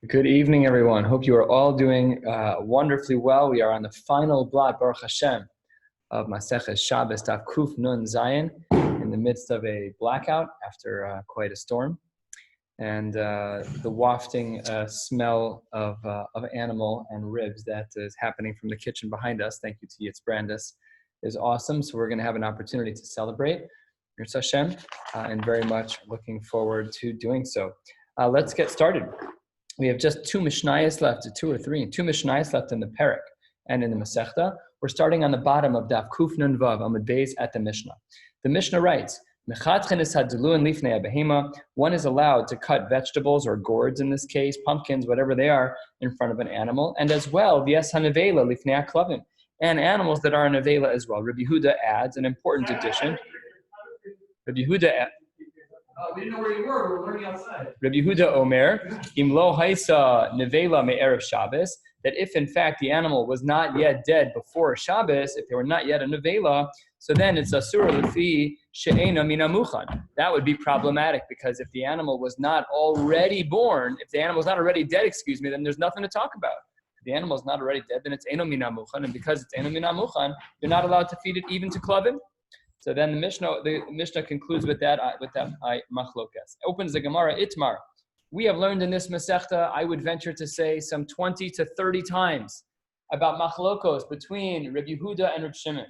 Good evening, everyone. Hope you are all doing wonderfully well. We are on the final blot, Baruch Hashem, of Maseches Shabbos, Daf Kuf Nun Zayin, in the midst of a blackout after quite a storm. And the wafting smell of animal and ribs that is happening from the kitchen behind us, thank you to Yitz Brandis, is awesome. So we're going to have an opportunity to celebrate, Yirtzeh Hashem, and very much looking forward to doing so. Let's get started. We have just two Mishnayos left, two Mishnayos left in the Perek and in the Masechta. We're starting on the bottom of Daf Kuf Nun Vav, Amud Beis at the Mishnah. The Mishnah writes, one is allowed to cut vegetables or gourds, in this case, pumpkins, whatever they are, in front of an animal, and as well, and animals that are in Avela as well. Rabbi Yehuda adds an important addition. Rabbi Yehuda we didn't know where you were. We were learning outside. Rabbi Yehuda Omer, Imlo Haisa Nevela Me'erev Shabbos, that if in fact the animal was not yet dead before Shabbos, if they were not yet a Nevela, so then it's Asura Lefi She'ena Mina Muchan. That would be problematic because if the animal was not already born, if the animal is not already dead, then there's nothing to talk about. If the animal is not already dead, then it's Eno Mina Muchan, and because it's Eno Mina Muchan, you're not allowed to feed it even to klavim. So then the Mishnah concludes with that machlokas. Opens the Gemara Itmar. We have learned in this Masechta, I would venture to say, some 20 to 30 times about machlokos between Rabbi Yehuda and Rabbi Shimon.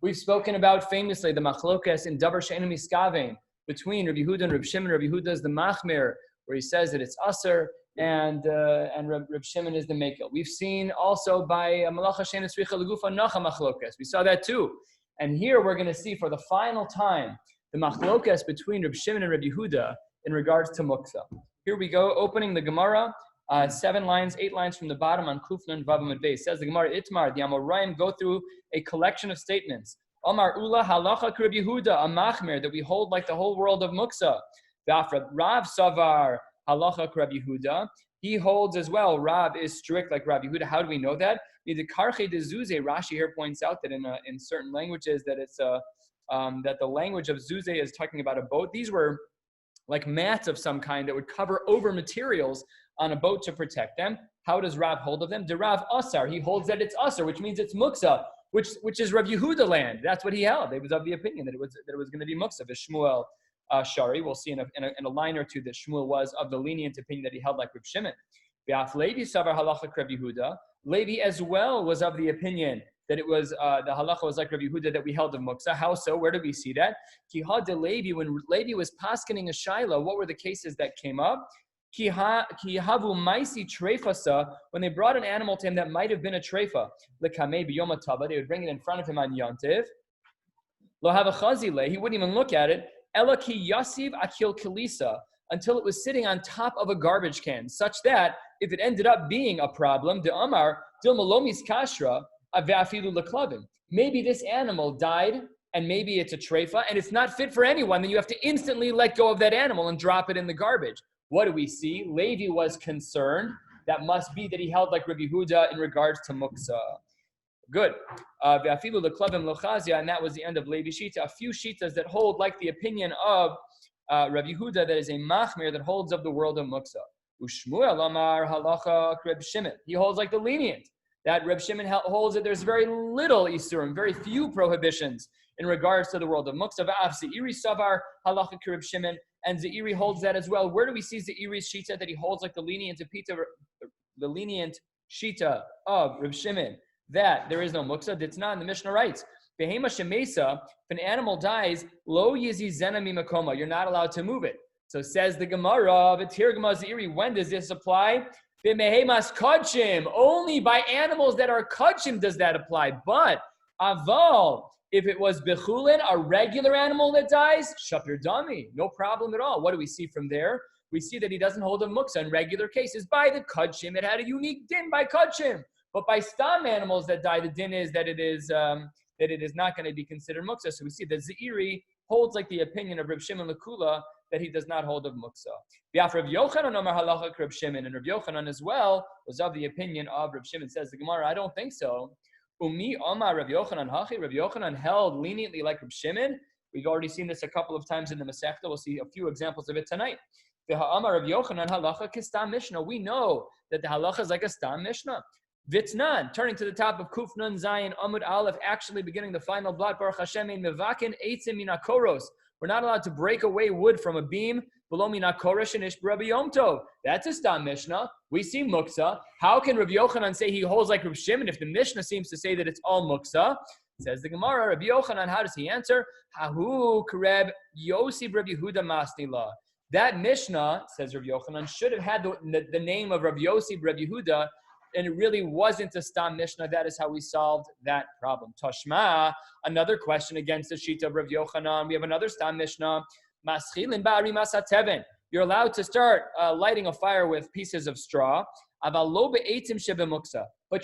We've spoken about famously the machlokas in Davar She'enu Miskavein between Rabbi Yehuda and Rabbi Shimon. Rabbi Yehuda is the machmir, where he says that it's aser, and Rabbi Shimon is the mekel. We've seen also by Malacha She'enu Tzricha Legufa Nacha machlokas. We saw that too. And here we're going to see for the final time the machlokas between Rabbi Shimon and Rabbi Yehuda in regards to muksa. Here we go, opening the Gemara, 8 lines from the bottom on Kuf Nun Vav Amud Beis. Says the Gemara, Itmar, the Amoraim go through a collection of statements. Omar Ula halacha Rabbi Yehuda, a machmer, that we hold like the whole world of muksa. V'afra Rav Savar halacha Rabbi Yehuda. He holds as well. Rav is strict like Rabbi Yehuda. How do we know that? Rashi here points out that in certain languages that it's that the language of zuzeh is talking about a boat. These were like mats of some kind that would cover over materials on a boat to protect them. How does Rav hold of them? The Rav Asar, he holds that it's Asar, which means it's Muksa, which is Rabbi Yehuda land. That's what he held. He was of the opinion that it was going to be Muksa. Shmuel Shari, we'll see in a line or two that Shmuel was of the lenient opinion that he held like Reb Shimon. V'af Levi Savar halacha Rabbi Yehuda. Levi as well was of the opinion that it was the halacha was like Rabbi Yehuda that we held of Muksa. How so? Where do we see that? Kihad de Levi, when Levi was paskening a shaila, what were the cases that came up? Kihavu maisi trefasa, when they brought an animal to him that might have been a trefa. Lekame b'yom hatava, they would bring it in front of him on Yontiv. Lo have a chazile, he wouldn't even look at it. Ela ki yasiv akil kilisa, until it was sitting on top of a garbage can, such that if it ended up being a problem, de amar dil malomis kashra avafilu leklavim. Maybe this animal died, and maybe it's a treifa, and it's not fit for anyone. Then you have to instantly let go of that animal and drop it in the garbage. What do we see? Levi was concerned. That must be that he held like Rabbi Yehuda in regards to muksa. Good. Avafilu leklavim lochazia, and that was the end of Levi Shita. A few shitas that hold like the opinion of Rabbi Yehuda, that is a machmir that holds of the world of muksa. Ushmuel amar halacha Reb Shimon. He holds like the lenient. That Reb Shimon holds that there's very little isurim, very few prohibitions in regards to the world of muksa. V'af Zeiri savar halacha Reb Shimon, and Zeiri holds that as well. Where do we see Zeiri's shita that he holds like the lenient shita of Reb Shimon that there is no muksa? It's not in the Mishnah writes. Behema shemesa, if an animal dies, lo yizi zena mimakoma, you're not allowed to move it. So says the Gemara, V'tirgma Zeiri, when does this apply? B'mehemas kachim, only by animals that are kachim does that apply. But aval, if it was bechulin, a regular animal that dies, shapir dami, no problem at all. What do we see from there? We see that he doesn't hold a muksa in regular cases. By the kachim, it had a unique din by kachim. But by stam animals that die, the din is that it is not going to be considered muksa. So we see that Zeiri holds like the opinion of Reb Shimon Lekula that he does not hold of muksa. V'af Reb Yochanan Omar halacha Reb Shimon, and Reb Yochanan as well was of the opinion of Reb Shimon. Says the Gemara, I don't think so. Umi Omar Reb Yochanan hachi. Reb Yochanan held leniently like Reb Shimon. We've already seen this a couple of times in the Masechta. We'll see a few examples of it tonight. V'ha'amar Rav Yochanan halacha kistam mishnah. We know that the halacha is like a stam mishnah. Vitznan, turning to the top of Kuf Nun Zayin Amud Aleph, actually beginning the final blot, Baruch Hashem in Mevakin Eitzim Minakoros. We're not allowed to break away wood from a beam. Below Minakoros and Ish Rabbi Yom Tov. That's a stam mishnah. We see muksa. How can Rabbi Yochanan say he holds like Rabbi Shimon if the mishnah seems to say that it's all muksa? Says the Gemara, Rabbi Yochanan, how does he answer? Hahu Kareb Yosib Rabbi Yehuda Masnila. That mishnah, says Rabbi Yochanan, should have had the name of Rabbi Yosib Rabbi Yehuda, and it really wasn't a stam mishnah. That is how we solved that problem. Tashma, another question against the shita of Rabbi Yochanan. We have another stam mishnah. Maschilin ba'ari masateven. You're allowed to start lighting a fire with pieces of straw. But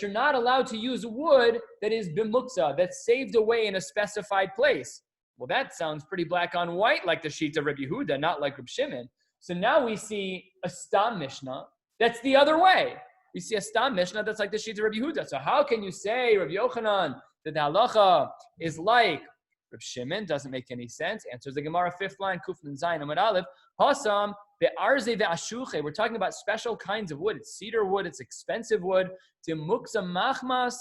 you're not allowed to use wood that is bimuksa, that's saved away in a specified place. Well, that sounds pretty black on white, like the shita of Rabbi Yehuda, not like Rabbi Shimon. So now we see a stam mishnah that's the other way. We see a stam mishnah that's like the shita of Rabbi Yehuda. So how can you say, Rabbi Yochanan, that the halacha is like Rabbi Shimon? Doesn't make any sense. Answers the Gemara, 5th line, Kuf Nun Zayin Amud Aleph. Hasam be'arze ve'ashuche. We're talking about special kinds of wood. It's cedar wood. It's expensive wood. Timuksa machmas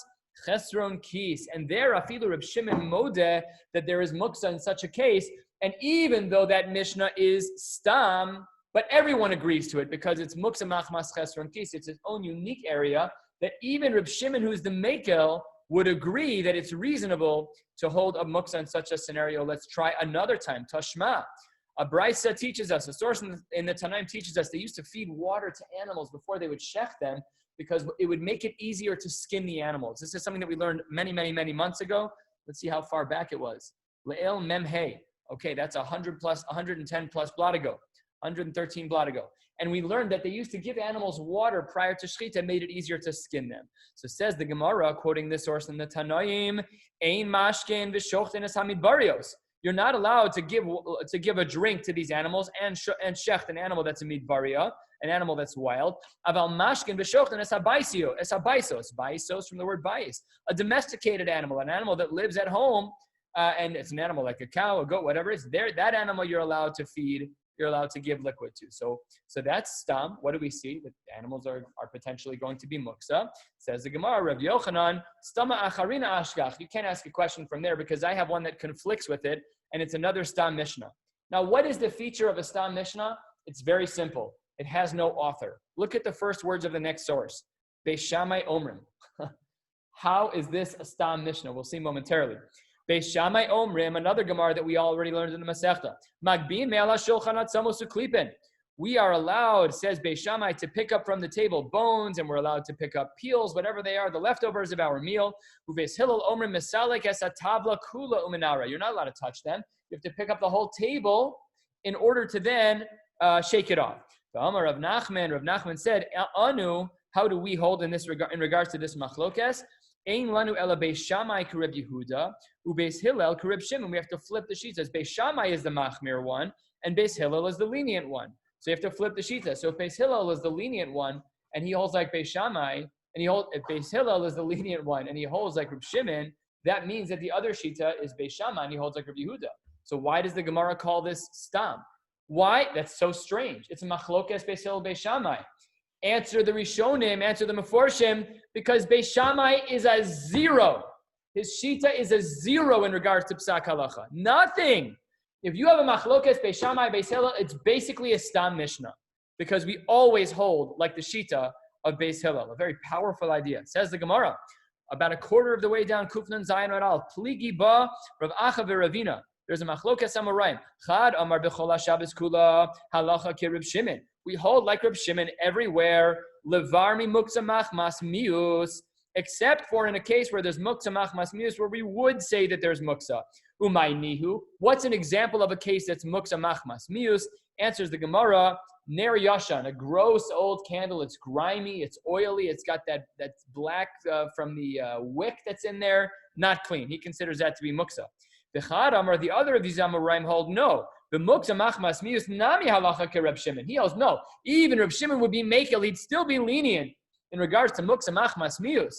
chesron kis. And there, afilu Rabbi Shimon modeh that there is muksa in such a case. And even though that mishnah is stam, but everyone agrees to it because it's muksa machmas chesron kis. It's its own unique area that even Rabbi Shimon, who's the mekel, would agree that it's reasonable to hold a muksa in such a scenario. Let's try another time. Tashma. A brisa teaches us, a source in the Tanaim teaches us, they used to feed water to animals before they would shech them because it would make it easier to skin the animals. This is something that we learned many, many, many months ago. Let's see how far back it was. Le'el memhe. Okay, that's 110 plus blot ago, 113 blot ago. And we learned that they used to give animals water prior to shechita, made it easier to skin them. So says the Gemara, quoting this source in the Tanaim, Ein mashken v'shochten es hamidbarios. You're not allowed to give a drink to these animals and shecht an animal that's a midbaria, an animal that's wild. Aval mashkin v'shochten es habaisos. Baisos from the word bais. A domesticated animal, an animal that lives at home, and it's an animal like a cow, a goat, whatever it's there. That animal you're allowed to feed. You're allowed to give liquid to. So that's stam. What do we see? That animals are potentially going to be muksa. Says the Gemara, Rav Yochanan, stama acharina ashgach. You can't ask a question from there because I have one that conflicts with it, and it's another stam mishnah. Now, what is the feature of a stam mishnah? It's very simple. It has no author. Look at the first words of the next source. Beis Shammai Omrim. How is this a stam mishnah? We'll see momentarily. Beis Shammai Omrim, another Gemara that we already learned in the Masechta. Magbin me'ala shulchan atzamos uklipen. We are allowed, says Beis Shammai, to pick up from the table bones, and we're allowed to pick up peels, whatever they are, the leftovers of our meal. Uveis Hillel Omrim mesalek es hatavla kula uminara. You're not allowed to touch them. You have to pick up the whole table in order to then shake it off. The Amar Rav Nachman said, Anu, how do we hold in regards to this machlokes? Ein lanu ela Beis Shammai Kareb Yehuda, uBeis Hillel Kareb Shimon. We have to flip the sheets. As Beis Shammai is the machmir one, and Beis Hillel is the lenient one. So you have to flip the shita. So if Beis Hillel is the lenient one, and he holds like Beis Shammai, if Beis Hillel is the lenient one, and he holds like Reb Shimon, that means that the other shita is Beis Shammai, and he holds like Reb Yehuda. So why does the Gemara call this stam? Why? That's so strange. It's a machlokes Beis Hillel Beis Shammai. Answer the Rishonim, answer the Meforshim, because Beis Shammai is a zero. His shita is a zero in regards to psak halacha. Nothing. If you have a machlokes Beis Shammai, Beis Hillel, it's basically a stam mishnah, because we always hold like the shita of Beis Hillel. A very powerful idea. Says the Gemara, about a quarter of the way down, Kuf Nun Zayin Al Pligi Ba Rav Acha v'Ravina. There's a machlokes amoraim. Chad Amar b'chol Shabbos kula halacha ki Reb Shimon. We hold like Reb Shimon everywhere. Levarmi muksa machmas mius, except for in a case where there's muksa machmas mius, where we would say that there's muksa. Umay nihu. What's an example of a case that's muksa machmas mius? Answers the Gemara. Ner yashan, a gross old candle. It's grimy. It's oily. It's got that black from the wick that's in there. Not clean. He considers that to be muksa. The Chadam or the other of these Amoraim hold no. The muksa machmas mius nami halacha ke Reb Shimon. He holds no. Even Reb Shimon would be makel. He'd still be lenient in regards to muksa machmas mius.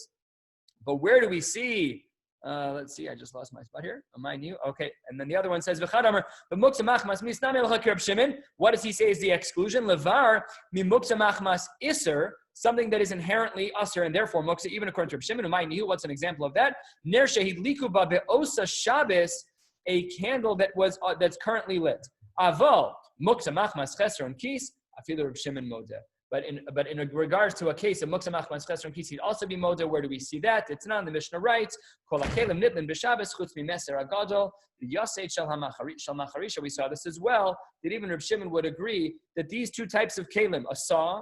But where do we see Let's see, I just lost my spot here. Mine, you. Okay. And then the other one says, V'chadamar, b'muksa machmas misnami l'chak Reb Shimon. What does he say is the exclusion? Levar mimuksa machmas iser, something that is inherently usher, and therefore muksa, even according to Reb Shimon. Mine, you. What's an example of that? Ner shehid liku ba be'osa Shabbos, a candle that was that's currently lit. Aval muksa machmas chesron kis afilu Reb Shimon modeh. But in regards to a case of muksa machmas chesron kis, he'd also be modeh. Where do we see that? It's not in the Mishnah writes kol hakelim nitlin b'Shabbos chutz mimeser agadol v'yaseit shel macharisha. We saw this as well. That even Reb Shimon would agree that these two types of kelim, a saw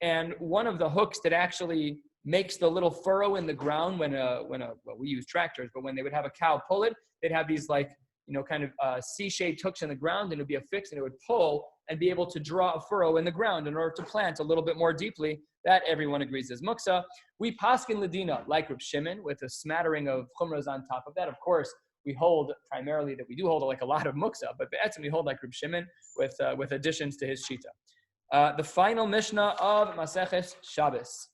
and one of the hooks that actually makes the little furrow in the ground when we use tractors, but when they would have a cow pull it, they'd have these kind of C-shaped hooks in the ground, and it would be affixed, and it would pull and be able to draw a furrow in the ground in order to plant a little bit more deeply. That everyone agrees is muksa. We paskin ladina like Reb Shimon with a smattering of chumras on top of that. Of course, we hold primarily that we do hold like a lot of muksa, but be'etzim we hold like Reb Shimon with additions to his shita. The final Mishnah of Maseches Shabbos.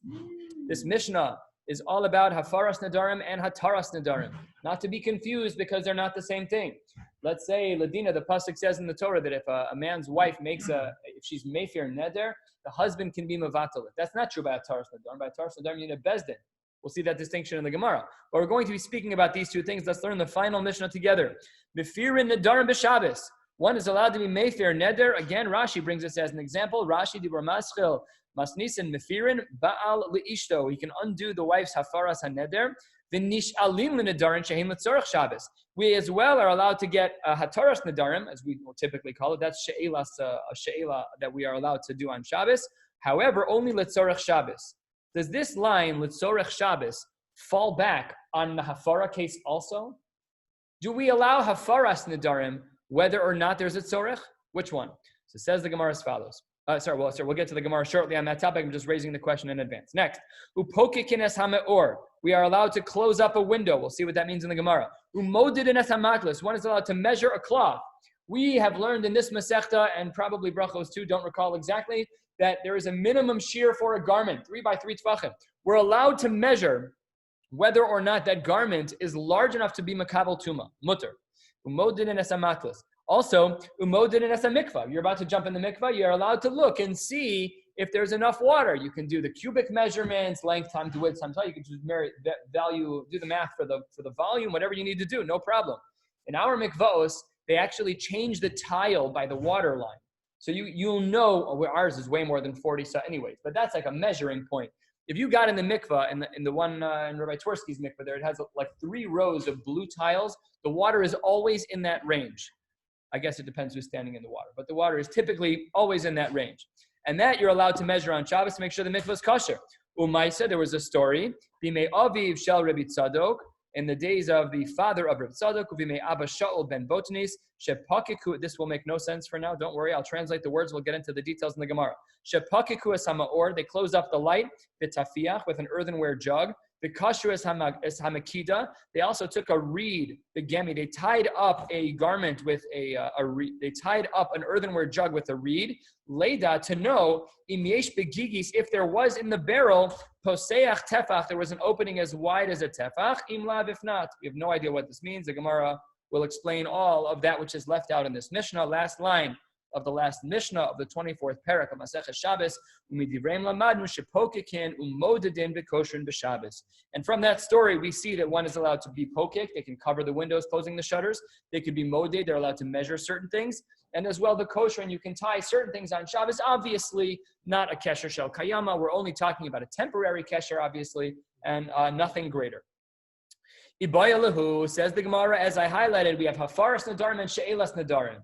This Mishnah is all about hafaras nadarim and hataras nadarim. Not to be confused because they're not the same thing. Let's say, Ladina, the pasuk says in the Torah that if a man's wife if she's meifir neder, the husband can be mevatel. That's not true by hataras nadarim. By hataras nadarim, you need a bezdin. We'll see that distinction in the Gemara. But we're going to be speaking about these two things. Let's learn the final Mishnah together. Mefirin nadarim b'Shabbos. One is allowed to be meifir neder. Again, Rashi brings this as an example. Rashi dibur maschil. Masnisin mefirin ba'al liishto. He can undo the wife's hafaras haneder. V'nish'alim l'nedarim shehim l'tzorach Shabbos. We as well are allowed to get hataras nedarim, as we will typically call it. That's she'elah, a she'elah that we are allowed to do on Shabbos. However, only l'tzorach Shabbos. Does this line l'tzorach Shabbos fall back on the hafara case also? Do we allow hafaras nedarim whether or not there's a tzorach? Which one? So says the Gemara as follows. We'll get to the Gemara shortly on that topic. I'm just raising the question in advance. Next, upokikines hameor. We are allowed to close up a window. We'll see what that means in the Gemara. Umodidines hamaklis. One is allowed to measure a cloth. We have learned in this Masechta, and probably brachos too, don't recall exactly, that there is a minimum shear for a garment, 3 by 3 tefachim. We're allowed to measure whether or not that garment is large enough to be makabel tuma, mutter. Umodidines hamaklis. Also, umodin as a mikvah. You're about to jump in the mikvah. You're allowed to look and see if there's enough water. You can do the cubic measurements, length times width times height. You can just do the math for the volume, whatever you need to do, no problem. In our mikvahos, they actually change the tile by the water line. So you'll know, ours is way more than 40 anyways, but that's like a measuring point. If you got in the mikvah, in the one in Rabbi Twersky's mikvah there, it has like 3 rows of blue tiles. The water is always in that range. I guess it depends who's standing in the water, but the water is typically always in that range. And that you're allowed to measure on Shabbos to make sure the mikvah is kosher. Umaisa, there was a story, Bimei Aviv Shel Rabbi Tzadok, in the days of the father of Rabbi Tzadok, Bimei Abba Shaul ben Botnis, Shepakiku, this will make no sense for now, don't worry, I'll translate the words, we'll get into the details in the Gemara. Shepakiku es hamaor, they closed up the light, b'tafiach, with an earthenware jug, the kashu es hamakida. They also took a reed, the gemi. They tied up a garment with a reed. They tied up an earthenware jug with a reed. Leda, to know im yesh begigis, if there was in the barrel poseach tefach, there was an opening as wide as a tefach. Im lav, if not, we have no idea what this means. The Gemara will explain all of that which is left out in this Mishnah. Last line of the last Mishnah of the 24th parak of Maseches Shabbos, u'midivreim lamadnu shepokikin u'modedin b'kosherin b'Shabbos. And from that story, we see that one is allowed to be pokik. They can cover the windows, closing the shutters. They could be moded. They're allowed to measure certain things. And as well, the kosher, and you can tie certain things on Shabbos. Obviously, not a kesher shel kayama. We're only talking about a temporary kesher, obviously, and nothing greater. Ibayalahu, says the Gemara, as I highlighted, we have hafaras nadarim and she'elas nadarim.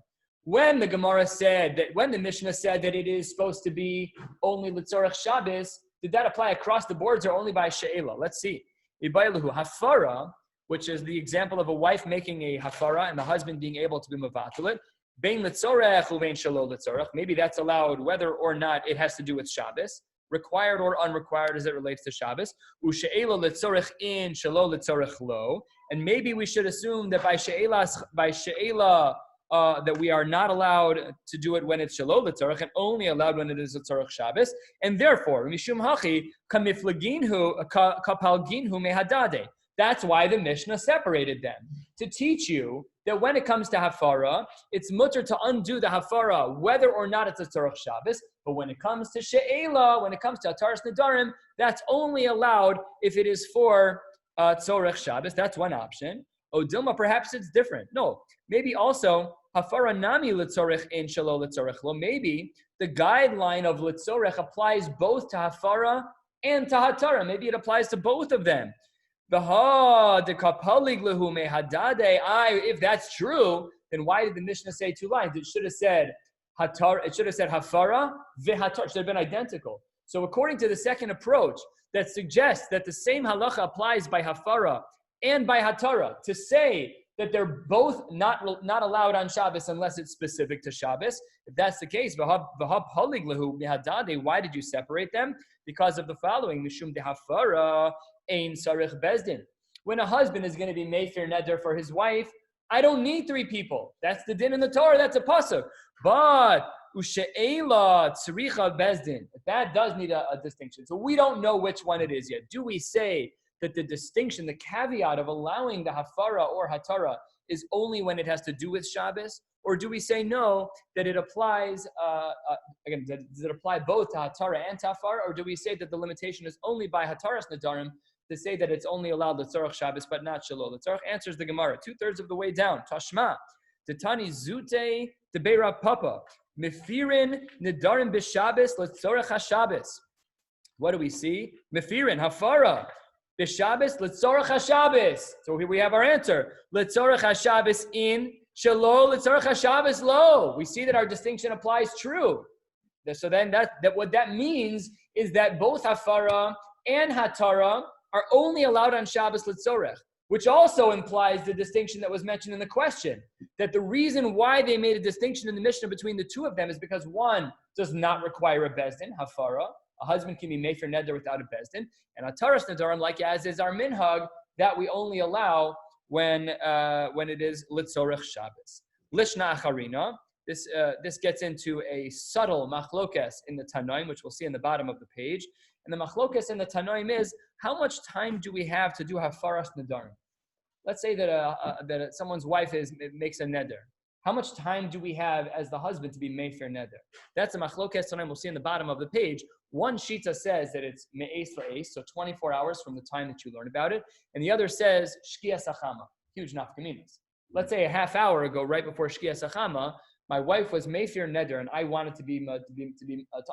When the Gemara said that, when the Mishnah said that it is supposed to be only l'tzorach Shabbos, did that apply across the boards or only by she'elah? Let's see. Ibaylahu hafara, which is the example of a wife making a hafara and the husband being able to be mevatelet. Bein l'tzorach uvein shelo l'tzorach. Maybe that's allowed whether or not it has to do with Shabbos, required or unrequired as it relates to Shabbos. U'she'elah l'tzorach in shelo l'tzorach lo. And maybe we should assume that by she'elah, that we are not allowed to do it when it's shalol l'tzorach and only allowed when it is a tzorach Shabbos. And therefore, mishum hachi kamiflaginhu kapalginhu mehadade. That's why the Mishnah separated them, to teach you that when it comes to hafara, it's mutter to undo the hafara, whether or not it's a tzorach Shabbos. But when it comes to she'ela, when it comes to ataras nedarim, that's only allowed if it is for tzorach Shabbos. That's one option. O Dilma, perhaps it's different. No, maybe also hafara nami litzorech in shelo litzorech lo. Maybe the guideline of litzorech applies both to hafara and to hatara. Maybe it applies to both of them. If that's true, then why did the Mishnah say two lines? It should have said hatar. It should have said hafara v'hatar. It should have been identical. So according to the second approach, that suggests that the same halacha applies by hafara and by hatara, to say that they're both not allowed on Shabbos unless it's specific to Shabbos. If that's the case, why did you separate them? Because of the following: mishum de hafara ein sarich bezdin. When a husband is going to be mefer neder for his wife, I don't need three people. That's the din in the Torah. That's a pasuk. But ushe'ela tzricha bezdin. That does need a distinction. So we don't know which one it is yet. Do we say that the distinction, the caveat of allowing the hafara or hatara is only when it has to do with Shabbos? Or do we say no, that it applies, again, does it apply both to hatara and to hafara? Or do we say that the limitation is only by hataras nedarim, to say that it's only allowed l'tzorach Shabbos, but not shalol l'tzorach? Answers the Gemara, 2/3 of the way down. Tashma, Titani zute tebeira papa, mefirin nedarim b'Shabbos l'tzorach haShabbos. What do we see? Mefirin, hafara. B'Shabbos, l'tzorach haShabbos. So here we have our answer. L'tzorach haShabbos in, shalol l'tzorach haShabbos lo. We see that our distinction applies true. So then that what that means is that both hafara and hatara are only allowed on Shabbos l'tzorach, which also implies the distinction that was mentioned in the question, that the reason why they made a distinction in the Mishnah between the two of them is because one does not require a bezdin, hafara. A husband can be mefer neder without a bezdin, and ataras nedarim, like as is our minhag, that we only allow when it is litzorech Shabbos. Lishna acharina. This gets into a subtle machlokes in the Tanoim, which we'll see in the bottom of the page. And the machlokes in the Tanoim is, how much time do we have to do hafaras nedarim? Let's say that someone's wife makes a neder. How much time do we have as the husband to be mefer neder? That's a machlokes Tanoim. We'll see in the bottom of the page. One shita says that it's me'es la'es, so 24 hours from the time that you learn about it, and the other says shkia sachama, huge nafkaminas. Let's say a half hour ago, right before shkia sachama, my wife was mefer neder, and I wanted to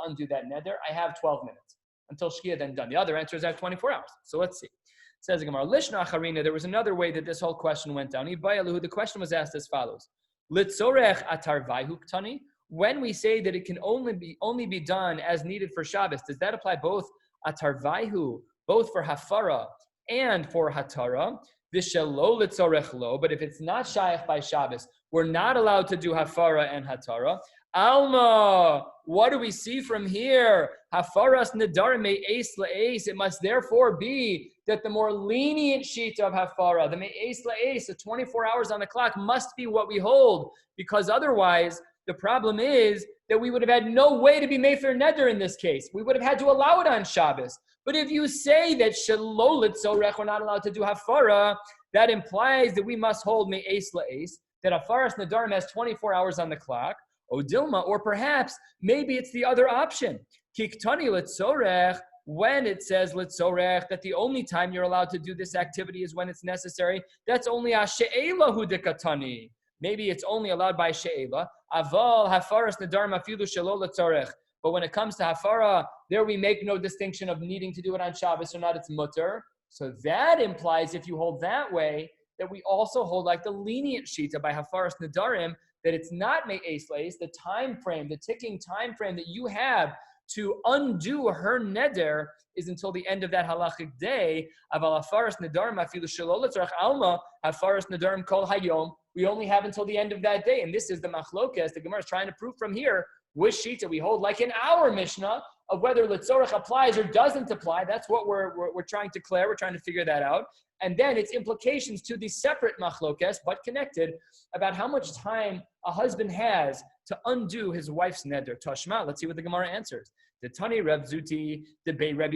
undo that neder. I have 12 minutes until shkia then done. The other answer is I have 24 hours. So let's see. It says the Gemara, Lishna acharina. There was another way that this whole question went down. The question was asked as follows: Litzorech atarvaihu ktani. When we say that it can only be done as needed for Shabbos, does that apply both atarvaihu, both for hafara and for hatara? V'shelo litzorech lo. But if it's not shaykh by Shabbos, we're not allowed to do hafara and hatara. Alma, what do we see from here? Hafaras nedarim me'es la'es. It must therefore be that the more lenient sheet of hafara, the me'es la'es, the 24 hours on the clock, must be what we hold, because otherwise the problem is that we would have had no way to be mefer neder in this case. We would have had to allow it on Shabbos. But if you say that shalol litzorech, we're not allowed to do hafara, that implies that we must hold me'es la'es, that hafaras nedarim has 24 hours on the clock. O Dilma, or perhaps maybe it's the other option. Kiktani litzorech, when it says litzorech, that the only time you're allowed to do this activity is when it's necessary, that's only a she'ela hu dekatani. Maybe it's only allowed by she'ela. Aval hafaras nedarim afilu shelo litzorech. But when it comes to hafara, there we make no distinction of needing to do it on Shabbos or not. It's mutter. So that implies, if you hold that way, that we also hold like the lenient shita by hafaras nedarim, that it's not me'es la'es, the time frame, the ticking time frame that you have to undo her neder is until the end of that halachic day. Aval hafaras nedarim afilu shelo litzorech alma hafaras nedarim kol hayom. We only have until the end of that day, and this is the machlokes the Gemara is trying to prove from here. Which shita we hold, like in our Mishnah, of whether litzorech applies or doesn't apply. That's what we're trying to clear. We're trying to figure that out. And then its implications to the separate machlokes, but connected, about how much time a husband has to undo his wife's neder. Tashma, let's see what the Gemara answers. The Tani Reb Zuti, the Bei Rav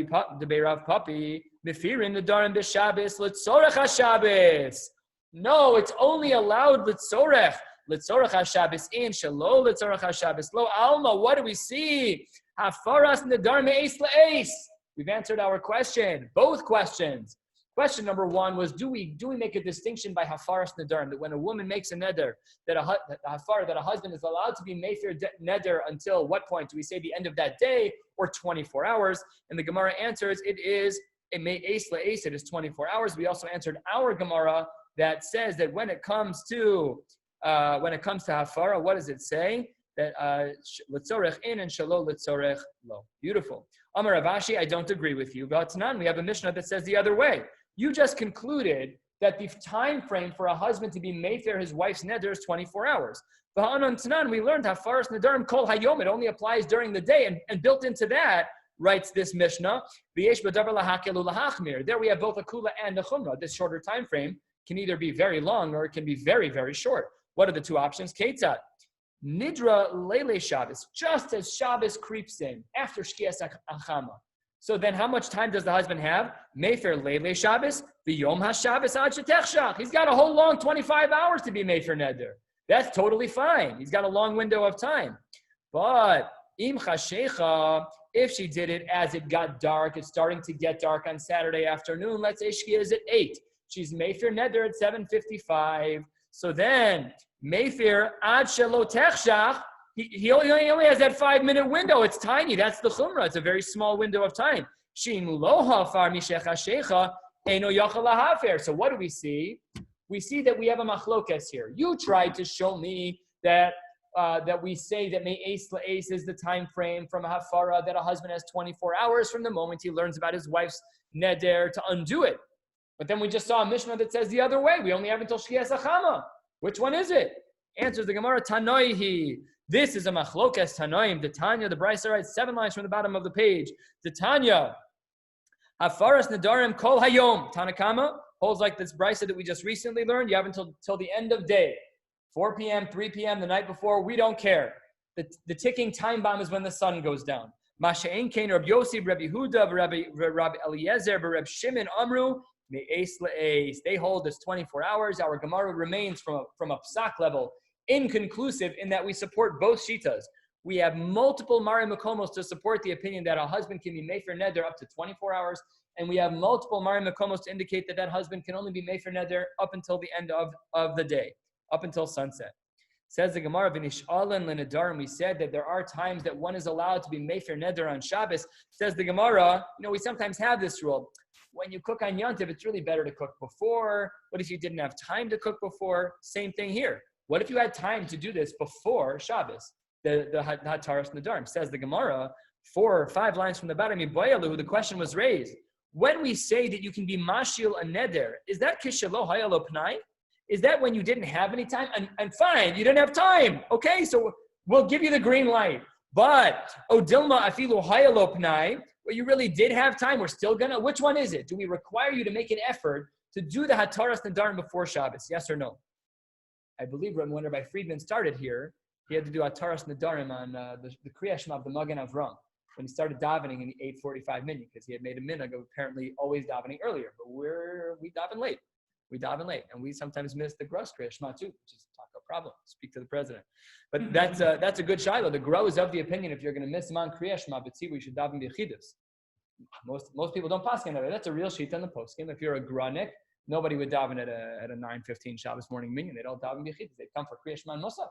Papi, Mefirin the Darim b'Shabbos, L'tzorech HaShabbos. No, it's only allowed L'tzorech HaShabbos in, Shelo L'tzorech HaShabbos. Lo Alma, what do we see? Hafaras Nedar Me'es Le'es. We've answered our question, both questions. Question number one was, do we make a distinction by hafaras nedarim, that when a woman makes a neder, that a husband is allowed to be mefer neder until what point? Do we say the end of that day or 24 hours? And the Gemara answers, it is 24 hours. We also answered our Gemara that says that when it comes to hafara, what does it say? That l'tzorech in and shelo l'tzorech lo. Beautiful. Amar Rav Ashi, I don't agree with you. But Tanan, we have a Mishnah that says the other way. You just concluded that the time frame for a husband to be mefer his wife's neder is 24 hours. V'ha'anan Tanan, we learned hafaras nedarim kol hayom. It only applies during the day, and built into that, writes this Mishnah, v'yesh b'davar lahakelu lahachmir. There we have both a kula and a chumrah. This shorter time frame can either be very long or it can be very, very short. What are the two options? Ketzat. Nidra Lele Shabbos, just as Shabbos creeps in after Shkias Achama. So then how much time does the husband have? Mefer Lele Shabbos, V'yom HaShabbos Ad Shetechshach. He's got a whole long 25 hours to be Mefer Neder. That's totally fine. He's got a long window of time. But Im Chashecha, if she did it as it got dark, it's starting to get dark on Saturday afternoon, let's say Shkia is at 8. She's Mefer Neder at 7:55. So then, Mefer ad shelo techshach, he only has that 5-minute window. It's tiny. That's the chumrah. It's a very small window of time. Sheim lo hafar mishecha shecha eno yachal lahafer. So what do we see? We see that we have a machlokes here. You tried to show me that we say that me'es la'es is the time frame from a hafara, that a husband has 24 hours from the moment he learns about his wife's neder to undo it. But then we just saw a Mishnah that says the other way. We only have until Shkias Achama. Which one is it? Answers the Gemara, Tanoihi. This is a machlokas Tanoim. The Tanya, the Brisa writes 7 lines from the bottom of the page. The Tanya, Hafaras Nadarim Kol Hayom. Tanakama holds like this Brisa that we just recently learned. You have until the end of day. 4 p.m., 3 p.m., the night before, we don't care. The ticking time bomb is when the sun goes down. Masha'en Kain, Rabbi Yossi, Rabbi Huda, Rabbi Eliezer, Rabbi Shimon, Amru, they hold this 24 hours. Our Gemara remains from a psak level inconclusive in that we support both shitas. We have multiple Mari Makomos to support the opinion that a husband can be Mefer Neder up to 24 hours, and we have multiple Mari Makomos to indicate that husband can only be Mefer Neder up until the end of the day, up until sunset. Says the Gemara, V'nish'alan l'nedarim, we said that there are times that one is allowed to be Mefer Neder on Shabbos. Says the Gemara, we sometimes have this rule. When you cook on Yontiv, it's really better to cook before. What if you didn't have time to cook before? Same thing here. What if you had time to do this before Shabbos? The Hataras Nedarim. Says the Gemara, 4 or 5 lines from the bottom, the question was raised. When we say that you can be Mashil a Neder, is that Kishelo Hayalo Pnai? Is that when you didn't have any time? And fine, you didn't have time. Okay, so we'll give you the green light. But Odilma Afilu Hayalo Pnai, well, you really did have time. We're still gonna. Which one is it? Do we require you to make an effort to do the Hataras Nedarim before Shabbos? Yes or no? I believe when Rabbi Friedman started here, he had to do Hataras Nedarim on the Kriya Shema of the Magen Avram when he started davening in the 8:45 minute, because he had made a minhag of apparently always davening earlier. But we daven late. And we sometimes miss the gross Kriya Shema too, which is a problem. Speak to the president. But that's a good shiloh. The Gro is of the opinion if you're going to miss man Kriya Shema, but see, we should daven b'chidus. Most people don't paskin that way. That's a real sheet on the poskim. If you're a granik, nobody would daven at a 9:15 Shabbos morning minyan. They don't daven b'chidus. They come for Kriya Shema and Musaf.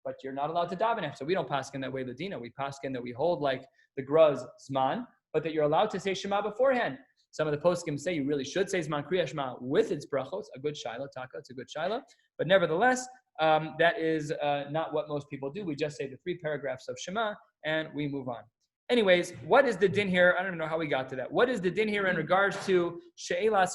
But you're not allowed to daven after. So we don't paskin that way, Ladina. We paskin that we hold like the Gro's Zman, but that you're allowed to say Shema beforehand. Some of the poskim say you really should say Zman Kriya Shema with its brachos. A good shiloh, taka, it's a good shiloh. But nevertheless, that is not what most people do. We just say the 3 paragraphs of Shema and we move on. Anyways, what is the din here? I don't even know how we got to that. What is the din here in regards to she'elas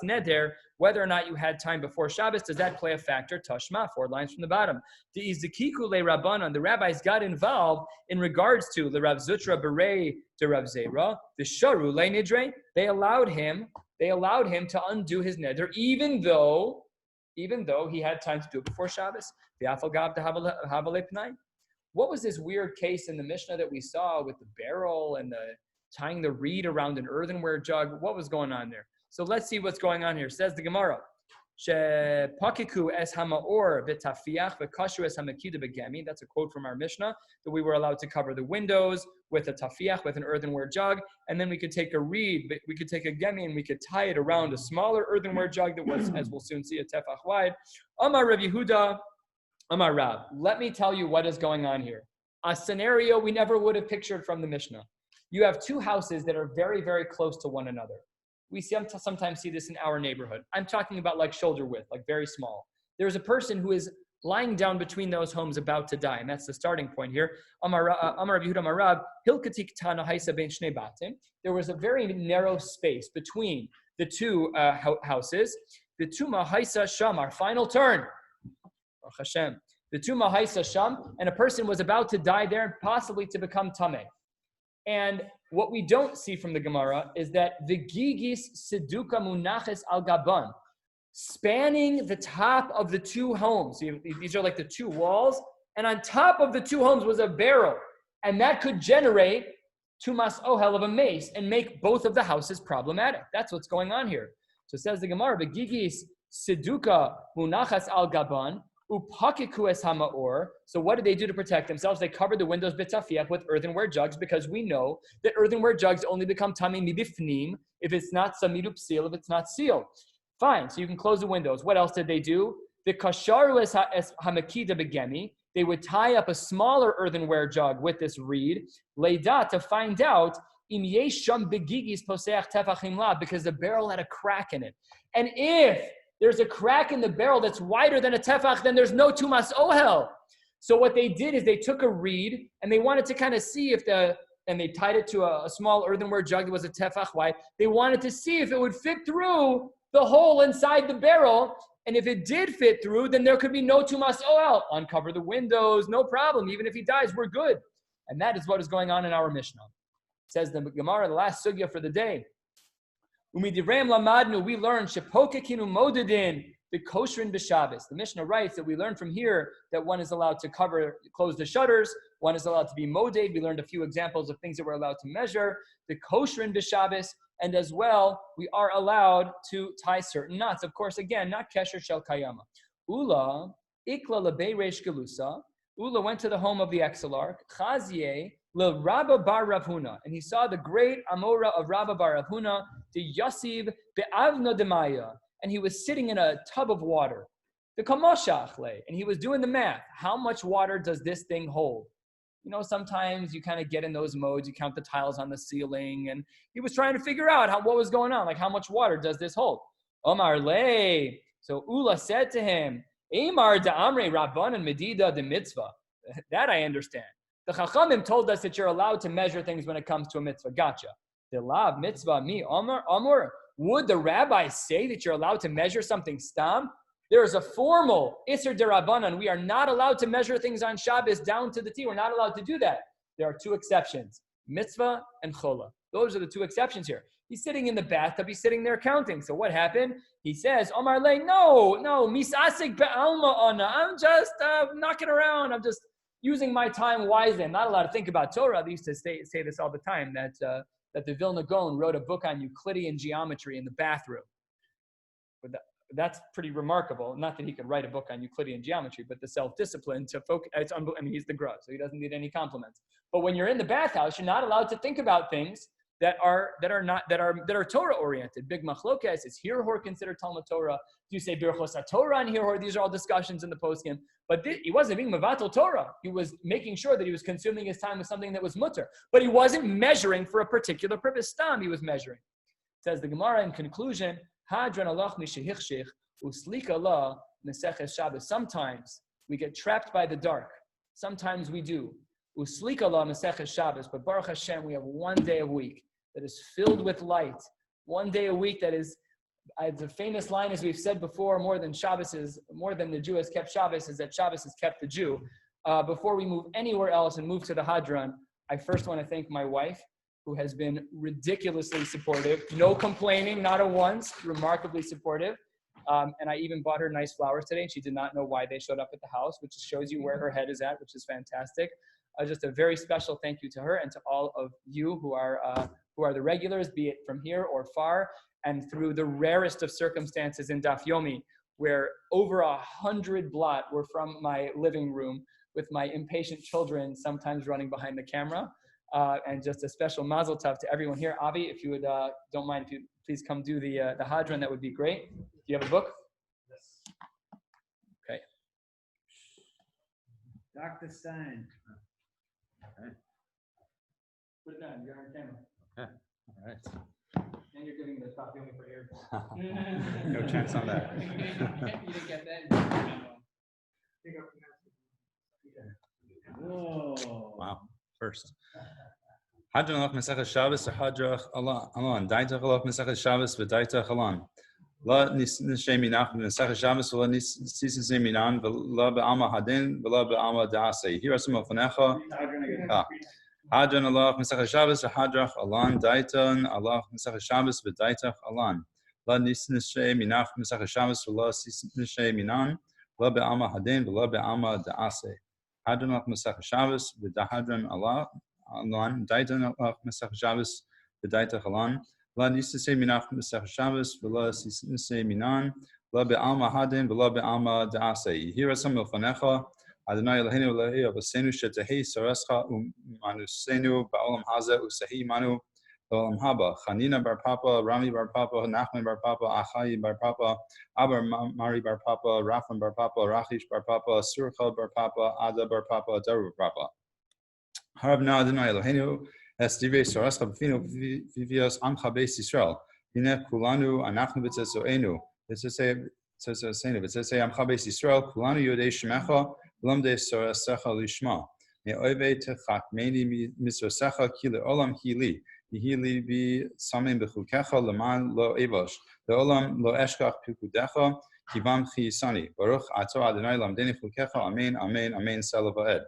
neder, whether or not you had time before Shabbos? Does that play a factor? Tashma, 4 lines from the bottom. The izikiku le rabbanon, the rabbis got involved in regards to the Rav Zutra berei de Rav Zera, the sharu le nidre. They allowed him to undo his neder, even though he had time to do it before Shabbos. The afal gav to havale pnai. what was this weird case in the Mishnah that we saw with the barrel and the tying the reed around an earthenware jug? What was going on there? So let's see what's going on here. Says the Gemara. That's a quote from our Mishnah, that we were allowed to cover the windows with a tafiach, with an earthenware jug, and then we could take a reed, we could take a gemi, and we could tie it around a smaller earthenware jug that was, as we'll soon see, a tefach wide. Amar Rav Yehuda, Amar Rab. Let me tell you what is going on here. A scenario we never would have pictured from the Mishnah. You have two houses that are very, very close to one another. We sometimes see this in our neighborhood. I'm talking about like shoulder width, like very small. There's a person who is lying down between those homes about to die, and that's the starting point here. Amar Rav Yehuda Amar Rab, Hilkatik Tana Haisa Ben Shnei Batim. There was a very narrow space between the two houses. The Tuma Haisa Sham, our final turn. Baruch Hashem. The Tuma Haisa Sham, and a person was about to die there and possibly to become Tameh. And what we don't see from the Gemara is that the gigis seduka munaches al gaban, spanning the top of the two homes. These are like the two walls, and on top of the two homes was a barrel, and that could generate tumas ohel of a mace and make both of the houses problematic. That's what's going on here. So it says the Gemara, the gigis seduka munachas al gaban. So what did they do to protect themselves? They covered the windows b'tafiach with earthenware jugs, because we know that earthenware jugs only become tamei mibifnim if it's not samidu psil, if it's not sealed. Fine, so you can close the windows. What else did they do? The kasharu es hamakida begemi. They would tie up a smaller earthenware jug with this reed, leida, to find out im yesh sham begigis poseach tefachim la, because the barrel had a crack in it. And if there's a crack in the barrel that's wider than a tefach, then there's no tumas ohel. So what they did is they took a reed and they wanted to kind of see if and they tied it to a small earthenware jug that was a tefach wide. They wanted to see if it would fit through the hole inside the barrel. And if it did fit through, then there could be no tumas ohel. Uncover the windows, no problem. Even if he dies, we're good. And that is what is going on in our Mishnah. It says the Gemara, the last sugya for the day. We learn shepokekinu modedin the kosherin b'Shabbos. The Mishnah writes that we learn from here that one is allowed to close the shutters. One is allowed to be moded. We learned a few examples of things that we're allowed to measure. The kosherin b'Shabbos, and as well we are allowed to tie certain knots. Of course, again, not kesher shel kayama. Ula ikla lebeiresh gelusa. Ula went to the home of the exilarch. Chazie le Rabbi bar Rav Huna, and he saw the great Amora of Rabbi bar Rav Huna, the Yasiv be'avna demaya, and he was sitting in a tub of water. The kamoshachle, and he was doing the math. How much water does this thing hold? You know, sometimes you kind of get in those modes. You count the tiles on the ceiling, and he was trying to figure out what was going on. Like, how much water does this hold? Omar le. So Ula said to him, Amar da'amre rabban and medida de mitzvah. That I understand. The Chachamim told us that you're allowed to measure things when it comes to a mitzvah. Gotcha. The lav mitzvah mi amor. Would the rabbis say that you're allowed to measure something stam? There is a formal iser derabanan. We are not allowed to measure things on Shabbos down to the T. We're not allowed to do that. There are two exceptions: mitzvah and chola. Those are the two exceptions here. He's sitting in the bathtub. He's sitting there counting. So what happened? He says, Omar le, no, misasik be'alma ana. I'm just knocking around. I'm just using my time wisely. I'm not allowed to think about Torah. They used to say this all the time, that the Vilna Gaon wrote a book on Euclidean geometry in the bathroom. But that's pretty remarkable. Not that he could write a book on Euclidean geometry, but the self-discipline to focus. He's the grudge, so he doesn't need any compliments. But when you're in the bathhouse, you're not allowed to think about things that are Torah oriented. Big machlokes, is Hirhor considered Talmud Torah? Do you say Birchos HaTorah on Hirhor? These are all discussions in the poskim. But he wasn't being mevatel Torah. He was making sure that he was consuming his time with something that was mutter. But he wasn't measuring for a particular purpose. Stam, he was measuring. Says the Gemara in conclusion, Hadran alach mishehichshich uslika la Maseches Shabbos. Sometimes we get trapped by the dark. Sometimes we do. Uslika la Maseches Shabbos. But Baruch Hashem, we have one day a week that is filled with light. One day a week that is, the famous line, as we've said before, more than the Jew has kept Shabbos, is that Shabbos has kept the Jew. Before we move anywhere else and move to the Hadran, I first want to thank my wife, who has been ridiculously supportive. No complaining, not a once, remarkably supportive. And I even bought her nice flowers today, and she did not know why they showed up at the house, which shows you where her head is at, which is fantastic. Just a very special thank you to her and to all of you who are the regulars, be it from here or far, and through the rarest of circumstances in Daf Yomi, where over 100 blot were from my living room with my impatient children sometimes running behind the camera. And just a special mazel tov to everyone here. Avi, if you would don't mind, if you please come do the hadran, that would be great. Do you have a book? Yes. Okay. Dr. Stein. Okay. Put it down. You're on camera. Okay. All right. And you're giving the top Yomi for air. No chance on that. You didn't get that? Whoa. Wow. First. Hadran alach Maseches Shabbos hadrach alon. Daitach alach Maseches Shabbos v'daitach alon. La nisnei minach Maseches Shabbos v'la nisnei minan v'la be'alma hadin v'la be'alma da'aseh. Here are some of Fanecha. Hadran alach Maseches Shabbos hadrach alon. Daitan alach Maseches Shabbos v'daitach alon. La nisnei minach Maseches Shabbos v'la nisnei minan v'la be'alma hadin v'la be'alma da'aseh. Hadran alach Maseches Shabbos v'dahadran alach alon. Daitan alach Maseches Shabbos v'daitach alon. La nisnei minach Maseches Shabbos v'la nisnei minan v'la be'alma hadin v'la be'alma da'aseh. Here are some of Fanecha. Adonai Eloheinu Elohei Avosenu Shetahei Sarescha Umanusenu Ba'olam Hazeh Usahi Manu Ba'olam Haba. Chanina bar Papa, Rami bar Papa, Nachman bar Papa, Achai bar Papa, Abar Mari bar Papa, Rafan bar Papa, Rachish bar Papa, Surchel bar Papa, Ada bar Papa, Daru bar Papa. Harabna Adonai Eloheinu Es Divrei Sarescha B'finu Vivios Amcha Beis Yisrael. Hine Kulanu Anachnu B'tzesoenu B'tzesoenu B'tzesei Amcha Beis Yisrael Kulanu Yodei Shemecha Lamde Sorasecha Lishma. Ne'oive techakmeni misrosecha ki le'olam hili. Yihili bi samin bechukecha leman lo evosh. Le'olam lo eshkach pikudecha kivam chiyisani. Baruch ato Adonai lamdeni chukecha. Amen, amen, amen, sela va'ed.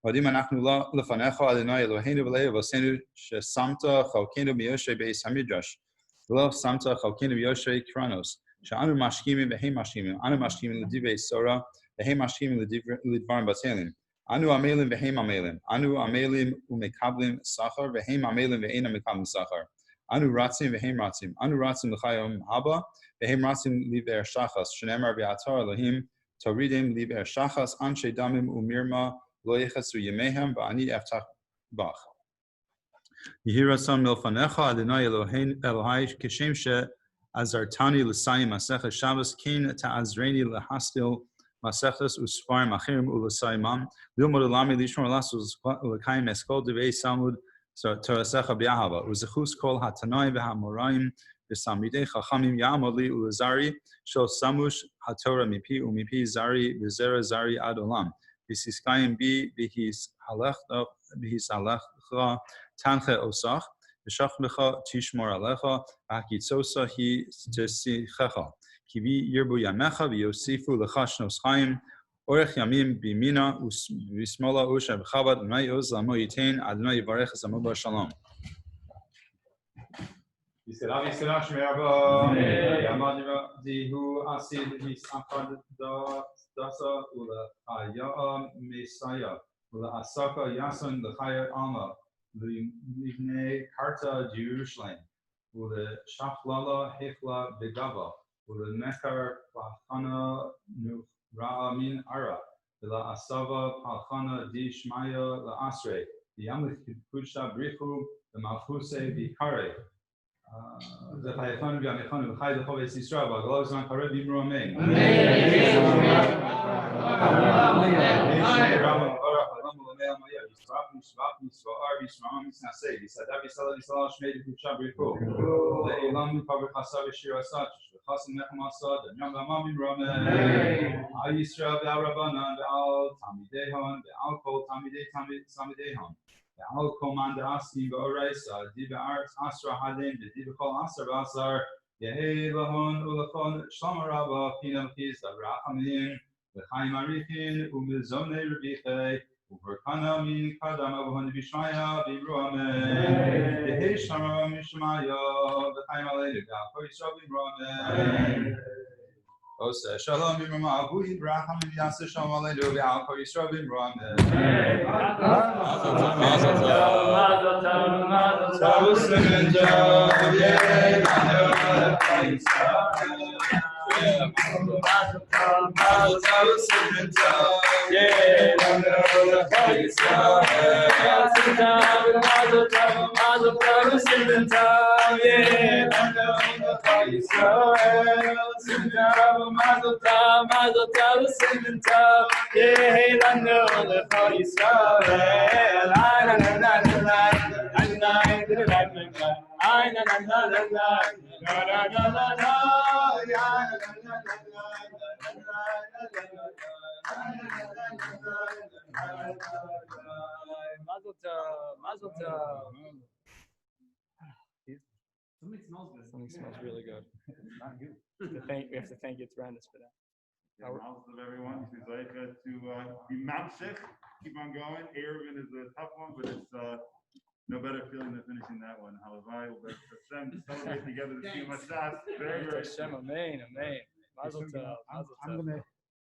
Vadim anachnu lefanecha Adonai Eloheinu v'lei avosenu shesamta chalkenu miyoshe beis hamidrash. V'lo samta chalkenu miyoshe kranos. She'anu mashkimim v'hem mashkimim. Anu mashkimim l'divrei Sora. V'hem mashkimim l'dvarim batelim. Anu amelim v'hem amelim. Anu amelim u'mekablim sachar. V'hem amelim v'eina mekablim sachar. Anu ratzim v'hem ratzim. Anu ratzim l'chayom haba. V'hem ratzim li'ver shachas. Shenemar v'atar Elohim toridim li'ver shachas. Anshe damim u'mirma lo yechatzu yemehem v'ani eftach bach. Yihirasan milfanecha Adonai Elohai kishem azartani l'sayim Maseches Shabbos kin ta'azreni l'hastil Maseches usfarim achirim u'l'sayimam lilmod ulami lishmor lasus u'lekayim eskol devei samud torasecha b'yahava u'zechus kol hatanoi v'hamoraim v'samidei chachamim ya'amod li u'lezari shel samush haTorah mipi u'mipi zari v'zera zari ad olam v'siskayim bi v'his halachcha tanche osach v'shachmecha tishmor alecha v'hakitzosa hi tesichecha kivi yirbu yamecha v'yosifu lechashnos chaim orech yamim b'mina v'smola usha v'chavad v'nai oz lamo yitain Adonai yivarech zamo b'shalom. Yisrael Yisrael shmerva yamadira dihu asid his akad dasa ula haya mesaya ula asaka yason lechaya alma livnei karta Jerusalem ula shachlala hechla begava ula mekar plachana nuchra min ara ula asava palchana di shmaya la asre yamlich kudsha brichu the malchuse vikare the Chayefan v'Amechan v'Chay l'Choves Yisrael v'Agalav Zman Karesh B'Imru Amen. Al command asking Oraisa, Diva Arts Asra Hadin, the Diva Kol Asar Basar, Yehe Lahon Ulakon Shamaraba, Pinam Kis, Abrahamin, the Chaim Arifin, Umizone Rubiche, Uberkana Min Kadam Abon Vishmaya, Vibruame, Yehe Shamar Mishmaya, the Chaim Aleda, Poisra Vibruame. Ose Shalom Bimama Abu Ibrahim Yasser Shalom Aleinu Ve'al Kol Yisrael Bimroam. Mazel tov. Something smells good. Something smells really good. Not you. We have to thank Yitzhak for that. Yeah, mazel tov everyone. To be mamshech, keep on going. Erevin is a tough one, but it's no better feeling than finishing that one. Halavai, Hashem, to celebrate together the Siyum HaShas. Very, very Hashem, amen, amen. Mazel tov. Mazel tov.